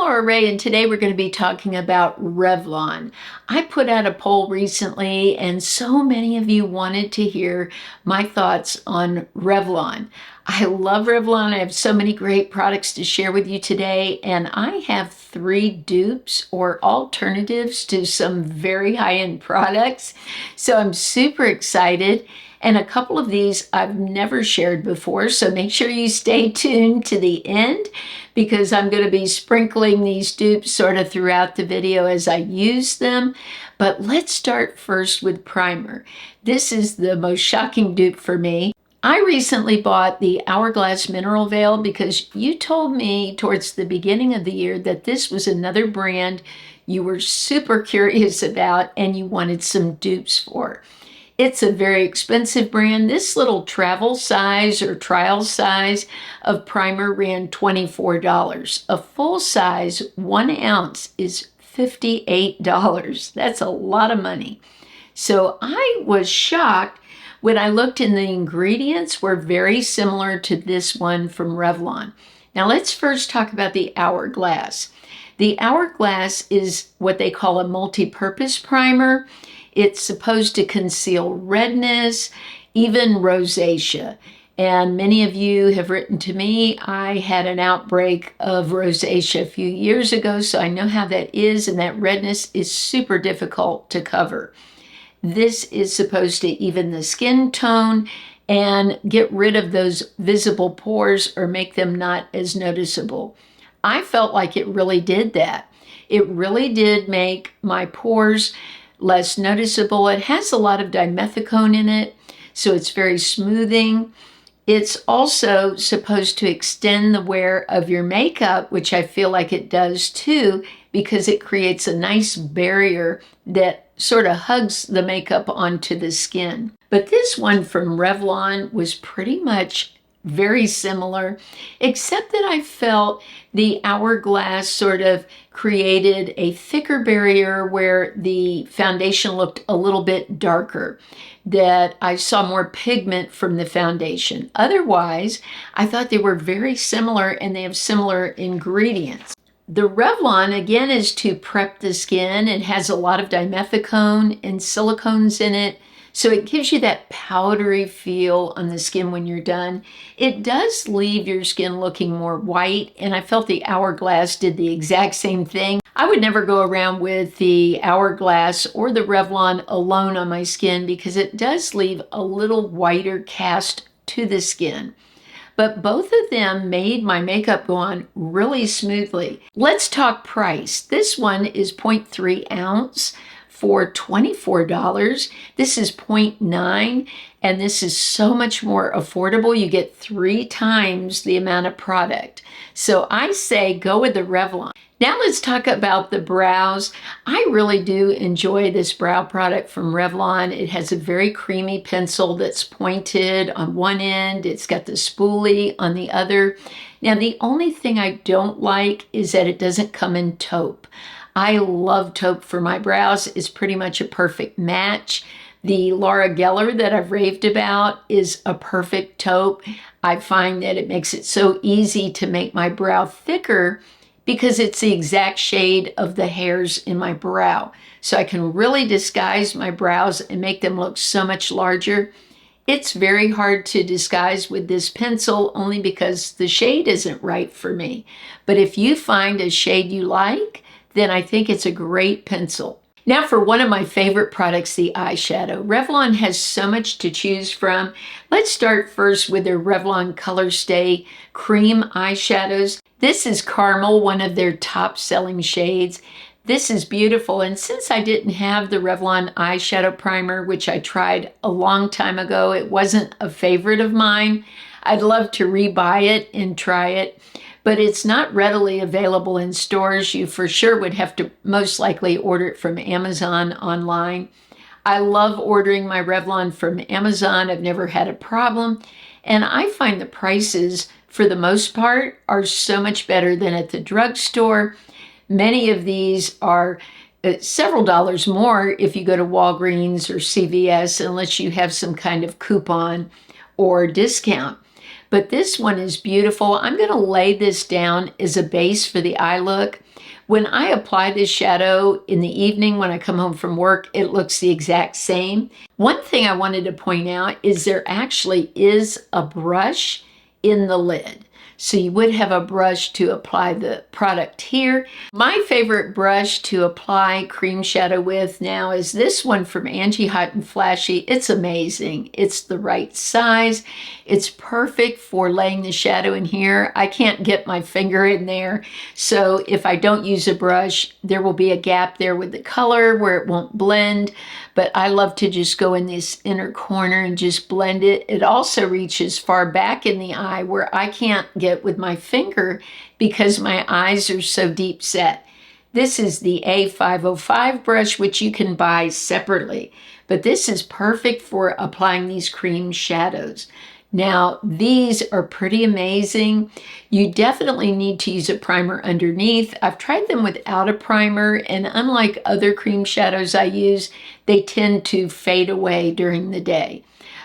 Laura Ray, and today we're going to be talking about Revlon. I put out a poll recently, and so many of you wanted to hear my thoughts on Revlon. I love Revlon. I have so many great products to share with you today, and I have 3 dupes or alternatives to some very high-end products. So I'm super excited. And a couple of these I've never shared before, so make sure you stay tuned to the end because I'm going to be sprinkling these dupes sort of throughout the video as I use them. But let's start first with primer. This is the most shocking dupe for me. I recently bought the Hourglass Mineral Veil because you told me towards the beginning of the year that this was another brand you were super curious about and you wanted some dupes for. It's a very expensive brand. This little travel size or trial size of primer ran $24. A full size 1 ounce is $58. That's a lot of money. So I was shocked when I looked and the ingredients were very similar to this one from Revlon. Now let's first talk about the Hourglass. The Hourglass is what they call a multi-purpose primer. It's supposed to conceal redness, even rosacea. And many of you have written to me. I had an outbreak of rosacea a few years ago, so I know how that is, and that redness is super difficult to cover. This is supposed to even the skin tone and get rid of those visible pores or make them not as noticeable. I felt like it really did that. It really did make my pores less noticeable. It has a lot of dimethicone in it, so it's very smoothing. It's also supposed to extend the wear of your makeup, which I feel like it does too, because it creates a nice barrier that sort of hugs the makeup onto the skin. But this one from Revlon was pretty much very similar, except that I felt the Hourglass sort of created a thicker barrier where the foundation looked a little bit darker, that I saw more pigment from the foundation. Otherwise, I thought they were very similar and they have similar ingredients. The Revlon, again, is to prep the skin. It has a lot of dimethicone and silicones in it, so it gives you that powdery feel on the skin when you're done. It does leave your skin looking more white, and I felt the Hourglass did the exact same thing. I would never go around with the Hourglass or the Revlon alone on my skin because it does leave a little whiter cast to the skin. But both of them made my makeup go on really smoothly. Let's talk price. This one is 0.3 ounce for $24. This is 0.9, and this is so much more affordable. You get 3 times the amount of product. So I say go with the Revlon. Now let's talk about the brows. I really do enjoy this brow product from Revlon. It has a very creamy pencil that's pointed on one end. It's got the spoolie on the other. Now the only thing I don't like is that it doesn't come in taupe. I love taupe for my brows. It's pretty much a perfect match. The Laura Geller that I've raved about is a perfect taupe. I find that it makes it so easy to make my brow thicker because it's the exact shade of the hairs in my brow. So I can really disguise my brows and make them look so much larger. It's very hard to disguise with this pencil only because the shade isn't right for me. But if you find a shade you like, then I think it's a great pencil. Now for one of my favorite products, the eyeshadow. Revlon has so much to choose from. Let's start first with their Revlon Colorstay cream eyeshadows. This is Caramel, one of their top selling shades. This is beautiful, and since I didn't have the Revlon eyeshadow primer, which I tried a long time ago, it wasn't a favorite of mine. I'd love to rebuy it and try it, but it's not readily available in stores. You for sure would have to most likely order it from Amazon online. I love ordering my Revlon from Amazon. I've never had a problem, and I find the prices, for the most part, are so much better than at the drugstore. Many of these are several dollars more if you go to Walgreens or CVS, unless you have some kind of coupon or discount. but this one is beautiful. I'm going to lay this down as a base for the eye look. When I apply this shadow in the evening when I come home from work, it looks the exact same. One thing I wanted to point out is there actually is a brush in the lid. So you would have a brush to apply the product here. My favorite brush to apply cream shadow with now is this one from Angie Hot and Flashy. It's amazing. It's the right size. It's perfect for laying the shadow in here. I can't get my finger in there. So if I don't use a brush, there will be a gap there with the color where it won't blend. But I love to just go in this inner corner and just blend it. It also reaches far back in the eye where I can't get with my finger because my eyes are so deep set. This is the A505 brush, which you can buy separately, but this is perfect for applying these cream shadows. Now, these are pretty amazing. You definitely need to use a primer underneath. I've tried them without a primer, and unlike other cream shadows I use, they tend to fade away during the day.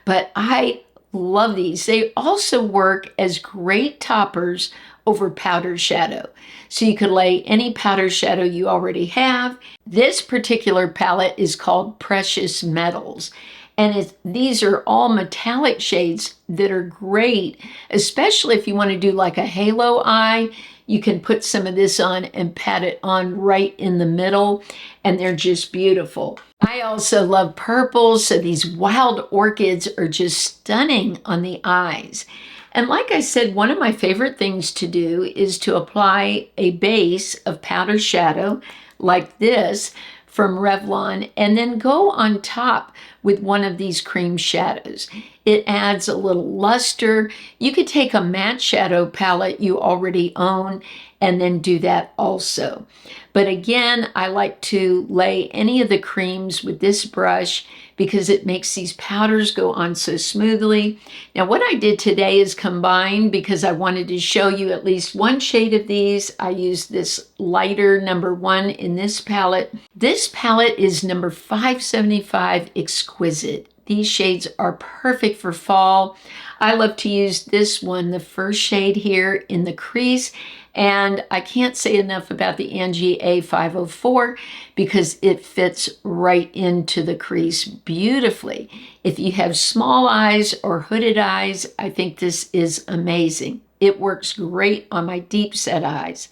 But I love these. They also work as great toppers over powder shadow. So you could lay any powder shadow you already have. This particular palette is called Precious Metals. And these are all metallic shades that are great, especially if you want to do like a halo eye. You can put some of this on and pat it on right in the middle, and they're just beautiful. I also love purples, so these wild orchids are just stunning on the eyes. And like I said, one of my favorite things to do is to apply a base of powder shadow like this from Revlon and then go on top with one of these cream shadows. It adds a little luster. You could take a matte shadow palette you already own and then do that also. But again, I like to lay any of the creams with this brush because it makes these powders go on so smoothly. Now what I did today is combine, because I wanted to show you at least one shade of these. I used this lighter number 1 in this palette. This palette is number 575 Exquisite. These shades are perfect for fall. I love to use this one, the first shade here in the crease. And I can't say enough about the Angie A504 because it fits right into the crease beautifully. If you have small eyes or hooded eyes, I think this is amazing. It works great on my deep set eyes.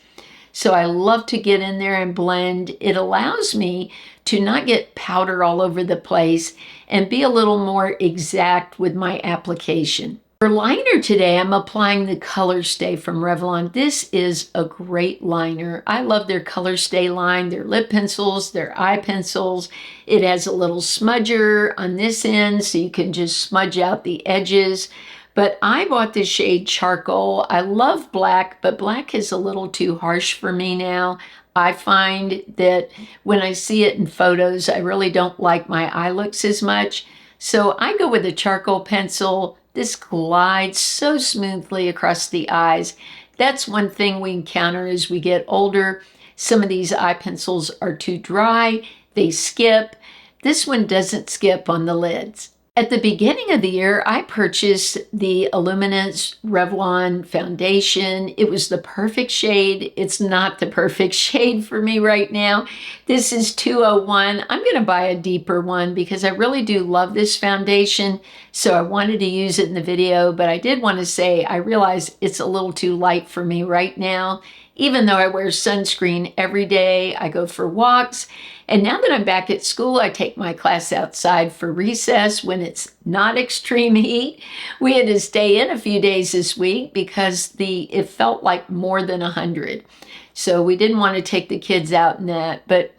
So I love to get in there and blend. It allows me to not get powder all over the place and be a little more exact with my application. For liner today, I'm applying the Colorstay from Revlon. This is a great liner. I love their Colorstay line, their lip pencils, their eye pencils. It has a little smudger on this end so you can just smudge out the edges. But I bought the shade Charcoal. I love black, but black is a little too harsh for me now. I find that when I see it in photos, I really don't like my eye looks as much. So I go with a charcoal pencil. This glides so smoothly across the eyes. That's one thing we encounter as we get older. Some of these eye pencils are too dry. They skip. This one doesn't skip on the lids. At the beginning of the year, I purchased the Illuminance Revlon foundation. It was the perfect shade. It's not the perfect shade for me right now. This is 201. I'm going to buy a deeper one because I really do love this foundation. So I wanted to use it in the video, but I did want to say I realize it's a little too light for me right now. Even though I wear sunscreen every day, I go for walks. And now that I'm back at school, I take my class outside for recess when it's not extreme heat. We had to stay in a few days this week because it felt like more than 100. So we didn't want to take the kids out in that. But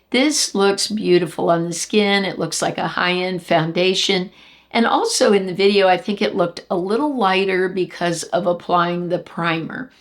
this looks beautiful on the skin. It looks like a high-end foundation. And also in the video, I think it looked a little lighter because of applying the primer.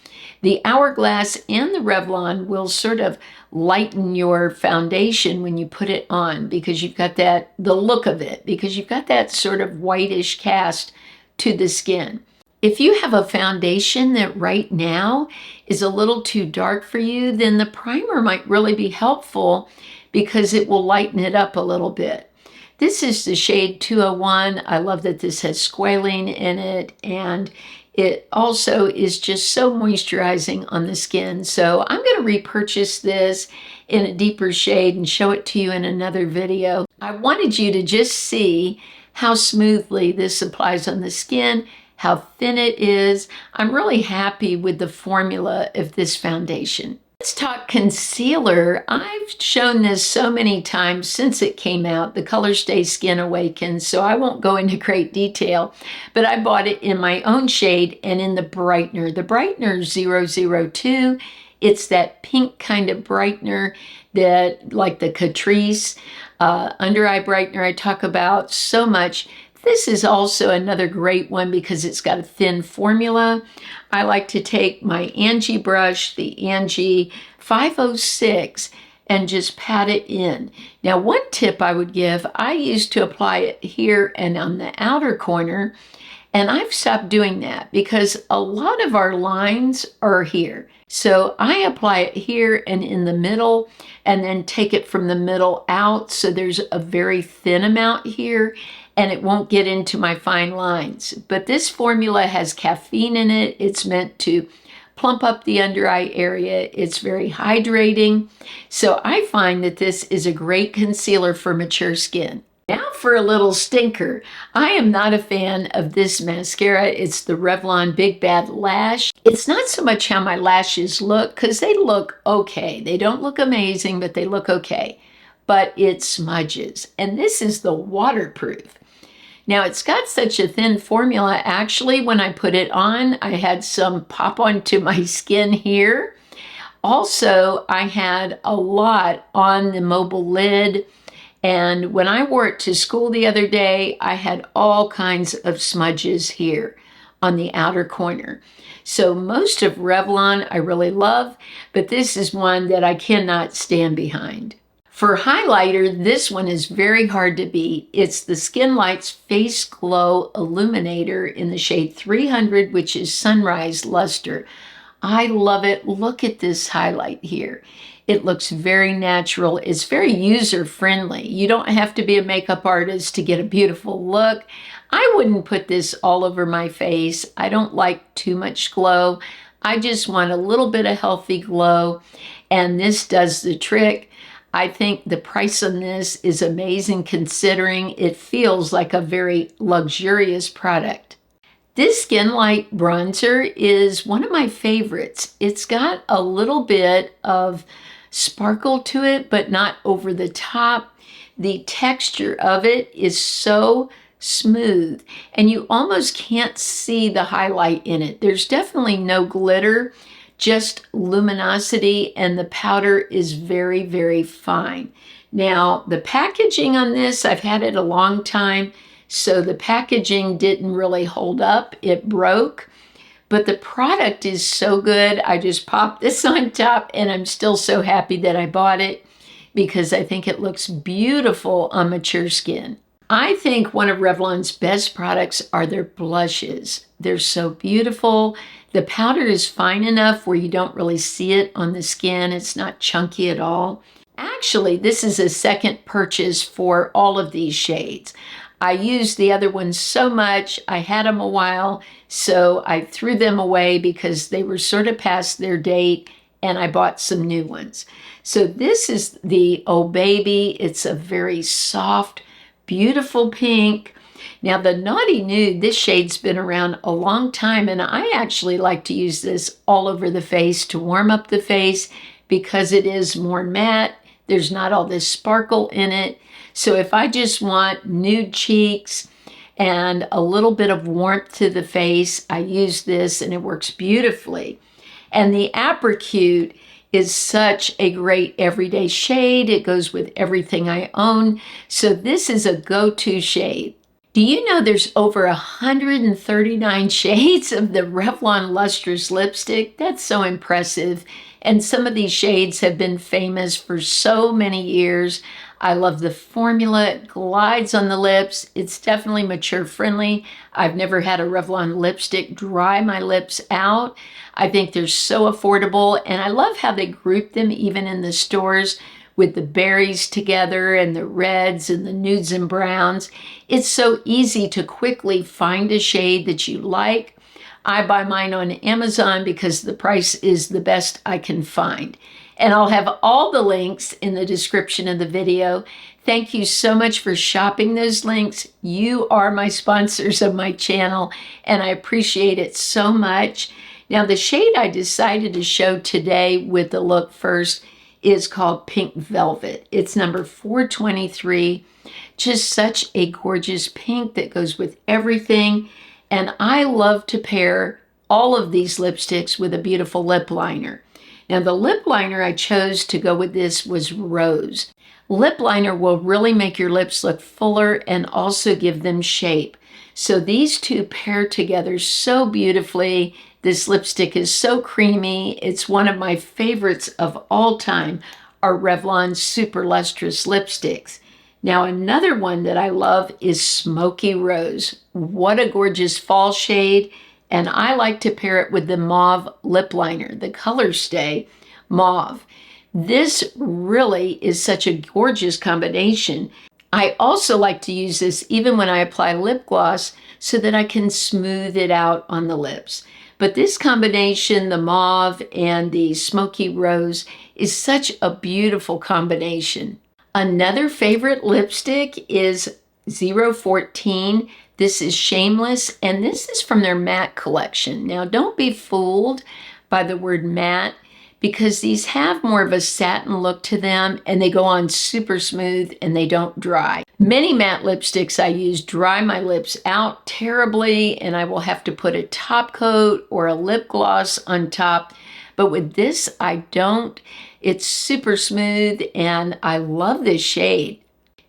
The Hourglass and the Revlon will sort of lighten your foundation when you put it on because you've got the look of it, because you've got that sort of whitish cast to the skin. If you have a foundation that right now is a little too dark for you, then the primer might really be helpful because it will lighten it up a little bit. This is the shade 201. I love that this has squalene in it, and It also is just so moisturizing on the skin. So I'm going to repurchase this in a deeper shade and show it to you in another video. I wanted you to just see how smoothly this applies on the skin, how thin it is. I'm really happy with the formula of this foundation. Let's talk concealer. I've shown this so many times since it came out, the Colorstay Skin Awakens, so I won't go into great detail, but I bought it in my own shade and in the brightener. The brightener 002, it's that pink kind of brightener that, like the Catrice under eye brightener I talk about so much. This is also another great one because it's got a thin formula. I like to take my Angie brush, the Angie 506, and just pat it in. Now, one tip I would give, I used to apply it here and on the outer corner, and I've stopped doing that because a lot of our lines are here. So I apply it here and in the middle, and then take it from the middle out, so there's a very thin amount here, and it won't get into my fine lines. But this formula has caffeine in it. It's meant to plump up the under eye area. It's very hydrating. So I find that this is a great concealer for mature skin. Now for a little stinker. I am not a fan of this mascara. It's the Revlon Big Bad Lash. It's not so much how my lashes look, because they look okay. They don't look amazing, but they look okay. But it smudges. And this is the waterproof. Now, it's got such a thin formula. Actually, when I put it on, I had some pop onto my skin here. Also, I had a lot on the mobile lid. And when I wore it to school the other day, I had all kinds of smudges here on the outer corner. So most of Revlon I really love, but this is one that I cannot stand behind. For highlighter, this one is very hard to beat. It's the Skin Light's Face Glow Illuminator in the shade 300, which is Sunrise Luster. I love it. Look at this highlight here. It looks very natural. It's very user-friendly. You don't have to be a makeup artist to get a beautiful look. I wouldn't put this all over my face. I don't like too much glow. I just want a little bit of healthy glow, and this does the trick. I think the price on this is amazing considering it feels like a very luxurious product. This Skin Light bronzer is one of my favorites. It's got a little bit of sparkle to it, but not over the top. The texture of it is so smooth, and you almost can't see the highlight in it. There's definitely no glitter, just luminosity, and the powder is very, very fine. Now, the packaging on this, I've had it a long time, so the packaging didn't really hold up. It broke, but the product is so good. I just popped this on top, and I'm still so happy that I bought it because I think it looks beautiful on mature skin. I think one of Revlon's best products are their blushes. They're so beautiful. The powder is fine enough where you don't really see it on the skin. It's not chunky at all. Actually, this is a second purchase for all of these shades. I used the other ones so much. I had them a while, so I threw them away because they were sort of past their date, and I bought some new ones. So this is the Oh Baby. It's a very soft, beautiful pink. Now the Naughty Nude, this shade's been around a long time, and I actually like to use this all over the face to warm up the face because it is more matte. There's not all this sparkle in it. So if I just want nude cheeks and a little bit of warmth to the face, I use this and it works beautifully. And the Apricute is such a great everyday shade. It goes with everything I own. So this is a go-to shade. Do you know there's over 139 shades of the Revlon Lustrous Lipstick? That's so impressive. And some of these shades have been famous for so many years. I love the formula. It glides on the lips. It's definitely mature friendly. I've never had a Revlon lipstick dry my lips out. I think they're so affordable, and I love how they group them even in the stores with the berries together and the reds and the nudes and browns. It's so easy to quickly find a shade that you like. I buy mine on Amazon because the price is the best I can find. And I'll have all the links in the description of the video. Thank you so much for shopping those links. You are my sponsors of my channel, and I appreciate it so much. Now, the shade I decided to show today with the look first is called Pink Velvet. It's number 423. Just such a gorgeous pink that goes with everything. And I love to pair all of these lipsticks with a beautiful lip liner. Now, the lip liner I chose to go with this was Rose. Lip liner will really make your lips look fuller and also give them shape. So these two pair together so beautifully. This lipstick is so creamy. It's one of my favorites of all time, are Revlon Super Lustrous lipsticks. Now, another one that I love is Smoky Rose. What a gorgeous fall shade. And I like to pair it with the mauve lip liner, the Colorstay mauve. This really is such a gorgeous combination. I also like to use this even when I apply lip gloss so that I can smooth it out on the lips. But this combination, the mauve and the smoky rose, is such a beautiful combination. Another favorite lipstick is 014. This is Shameless, and this is from their matte collection. Now, don't be fooled by the word matte, because these have more of a satin look to them, and they go on super smooth and they don't dry. Many matte lipsticks I use dry my lips out terribly, and I will have to put a top coat or a lip gloss on top. But with this, I don't. It's super smooth, and I love this shade.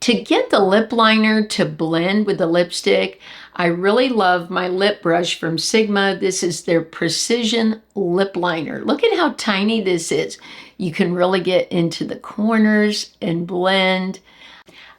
To get the lip liner to blend with the lipstick, I really love my lip brush from Sigma. This is their Precision Lip Liner. Look at how tiny this is. You can really get into the corners and blend.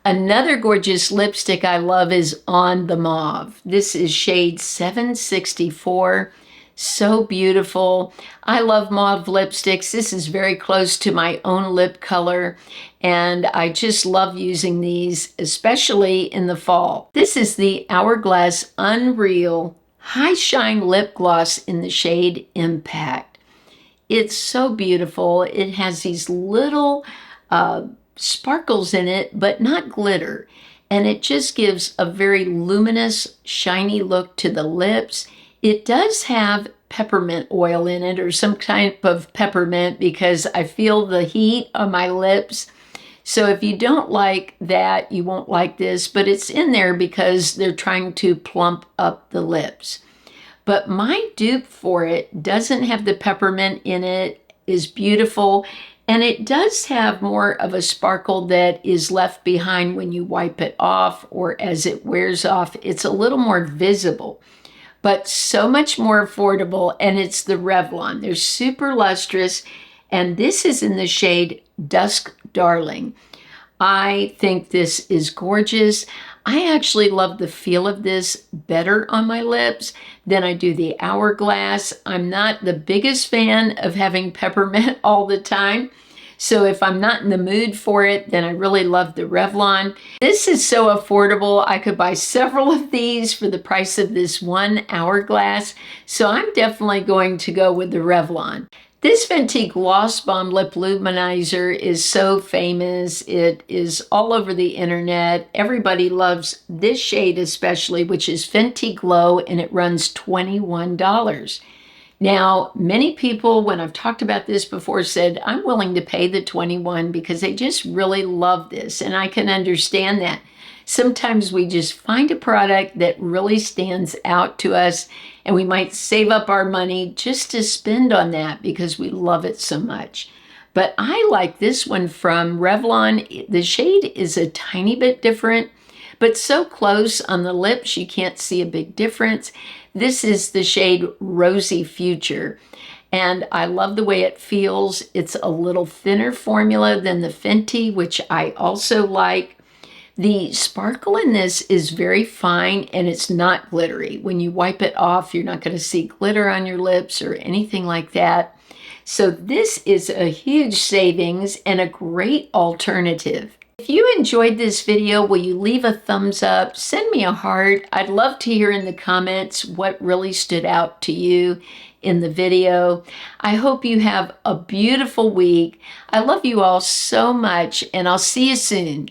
Another gorgeous lipstick I love is On the Mauve. This is shade 764. So beautiful. I love mauve lipsticks. This is very close to my own lip color, and I just love using these, especially in the fall. This is the Hourglass Unreal High Shine Lip Gloss in the shade Impact. It's so beautiful. It has these little sparkles in it, but not glitter, and it just gives a very luminous, shiny look to the lips. It does have peppermint oil in it, or some type of peppermint, because I feel the heat on my lips. So if you don't like that, you won't like this, but it's in there because they're trying to plump up the lips. But my dupe for it doesn't have the peppermint in it, is beautiful, and it does have more of a sparkle that is left behind when you wipe it off, or as it wears off. It's a little more visible, but so much more affordable, and it's the Revlon. They're super lustrous, and this is in the shade Dusk Darling. I think this is gorgeous. I actually love the feel of this better on my lips than I do the Hourglass. I'm not the biggest fan of having peppermint all the time, so if I'm not in the mood for it, then I really love the Revlon. This is so affordable. I could buy several of these for the price of this one Hourglass. So I'm definitely going to go with the Revlon. This Fenty Gloss Bomb Lip Luminizer is so famous. It is all over the internet. Everybody loves this shade especially, which is Fenty Glow, and it runs $21. Now, many people, when I've talked about this before, said, I'm willing to pay the $21 because they just really love this, and I can understand that. Sometimes we just find a product that really stands out to us, and we might save up our money just to spend on that because we love it so much. But I like this one from Revlon. The shade is a tiny bit different, but so close on the lips you can't see a big difference. This is the shade Rosy Future, and I love the way it feels. It's a little thinner formula than the Fenty, which I also like. The sparkle in this is very fine, and it's not glittery. When you wipe it off, you're not going to see glitter on your lips or anything like that. So this is a huge savings and a great alternative. If you enjoyed this video, will you leave a thumbs up? Send me a heart. I'd love to hear in the comments what really stood out to you in the video. I hope you have a beautiful week. I love you all so much, and I'll see you soon.